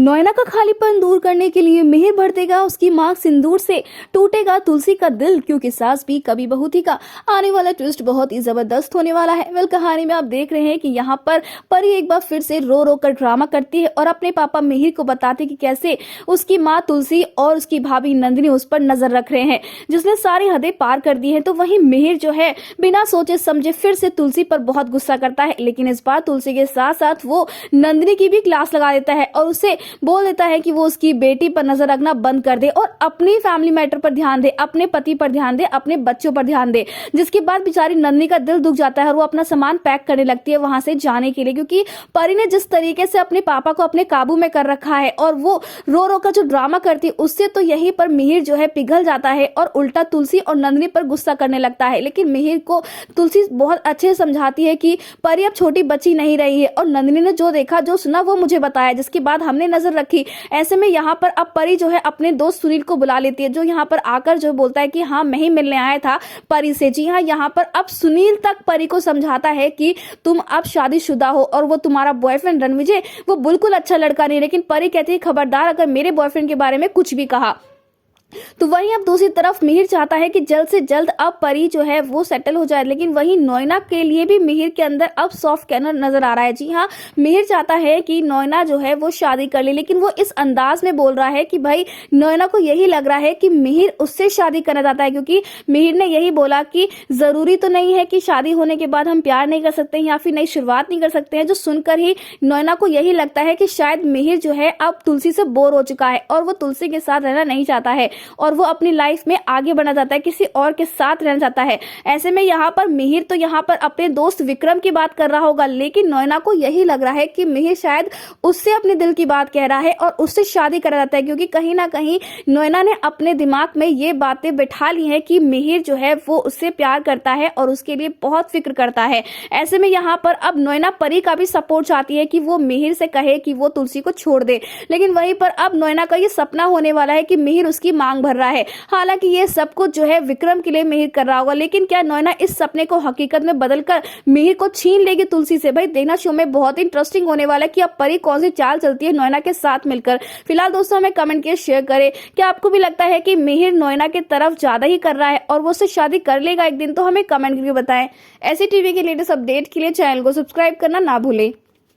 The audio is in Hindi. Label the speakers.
Speaker 1: नोएना का खालीपन दूर करने के लिए मिहिर भर देगा उसकी मां सिंदूर से, टूटेगा तुलसी का दिल क्योंकि सास भी कभी बहू थी का। आने वाला ट्विस्ट बहुत ही जबरदस्त होने वाला है। वेल, कहानी में आप देख रहे हैं कि यहाँ पर परी एक बार फिर से रो रो कर ड्रामा करती है और अपने पापा मिहिर को बताती है कि कैसे उसकी माँ तुलसी और उसकी भाभी नंदिनी उस पर नजर रख रहे हैं, जिसने सारी हदें पार कर दी है। तो वहीं मिहिर जो है बिना सोचे समझे फिर से तुलसी पर बहुत गुस्सा करता है, लेकिन इस बार तुलसी के साथ साथ वो नंदिनी की भी क्लास लगा देता है और उसे बोल देता है कि वो उसकी बेटी पर नजर रखना बंद कर दे और अपनी फैमिली मैटर पर ध्यान दे, अपने पति पर ध्यान दे, अपने बच्चों पर ध्यान दे। जिसके बाद बेचारी नंदिनी का दिल दुख जाता है और वो अपना सामान पैक करने लगती है वहां से जाने के लिए, क्योंकि परी ने जिस तरीके से अपने पापा को अपने काबू में कर रखा है और वो रो रो कर जो ड्रामा करती है उससे तो यहीं पर मिहिर जो है पिघल जाता है और उल्टा तुलसी और नंदिनी पर गुस्सा करने लगता है। लेकिन मिहिर को तुलसी बहुत अच्छे से समझाती है कि परी अब छोटी बच्ची नहीं रही है और नंदिनी ने जो देखा जो सुना वो मुझे बताया, जिसके बाद हमने नजर रखी। ऐसे में यहाँ पर अब परी जो है अपने दोस्त सुनील को बुला लेती है, जो यहाँ पर आकर जो बोलता है कि हाँ मैं ही मिलने आया था परी से। जी हाँ, यहाँ पर अब सुनील तक परी को समझाता है कि तुम अब शादीशुदा हो और वो तुम्हारा बॉयफ्रेंड रणविजय वो बिल्कुल अच्छा लड़का नहीं। लेकिन परी कहती है खबरदार अगर मेरे बॉयफ्रेंड के बारे में कुछ भी कहा। तो वहीं अब दूसरी तरफ मिहिर चाहता है कि जल्द से जल्द अब परी जो है वो सेटल हो जाए, लेकिन वहीं नोएना के लिए भी मिहिर के अंदर अब सॉफ्ट कॉर्नर नजर आ रहा है। जी हाँ, मिहिर चाहता है कि नोएना जो है वो शादी कर ले, लेकिन वो इस अंदाज में बोल रहा है कि भाई नोएना को यही लग रहा है कि मिहिर उससे शादी करना चाहता है, क्योंकि मिहिर ने यही बोला कि जरूरी तो नहीं है कि शादी होने के बाद हम प्यार नहीं कर सकते या फिर नई शुरुआत नहीं कर सकते हैं। जो सुनकर ही नोएना को यही लगता है कि शायद मिहिर जो है अब तुलसी से बोर हो चुका है और वो तुलसी के साथ रहना नहीं चाहता है और वो अपनी लाइफ में आगे बढ़ना चाहता है, किसी और के साथ रहना चाहता है। ऐसे में यहाँ पर मिहिर तो यहाँ पर अपने दोस्त विक्रम की बात कर रहा होगा, लेकिन नोएना को यही लग रहा है कि मिहिर शायद उससे अपने दिल की बात कह रहा है और उससे शादी करना चाहता है, क्योंकि कहीं ना कहीं नोएना ने अपने दिमाग में ये बातें बिठा ली है कि मिहिर जो है वो उससे प्यार करता है और उसके लिए बहुत फिक्र करता है। ऐसे में यहाँ पर अब नोएना परी का भी सपोर्ट चाहती है कि वो मिहिर से कहे कि वो तुलसी को छोड़ दे, लेकिन वहीं पर अब नोएना का ये सपना होने वाला है कि मिहिर उसकी मांग भर रहा है। हालांकि ये सब कुछ जो है विक्रम के लिए मिहिर कर रहा होगा, लेकिन क्या नोएना इस सपने को हकीकत में बदलकर मिहिर को छीन लेगी तुलसी से? भाई देखना शो में बहुत इंटरेस्टिंग होने वाला है कि अब परी कौन सी चाल चलती है नोएना के साथ मिलकर। फिलहाल दोस्तों हमें कमेंट के शेयर करें, क्या आपको भी लगता है कि मिहिर नोएना की तरफ ज्यादा ही कर रहा है और वो उससे शादी कर लेगा एक दिन? तो हमें कमेंट करके बताएं। ऐसी टीवी के लेटेस्ट अपडेट के लिए चैनल को सब्सक्राइब करना ना भूलें।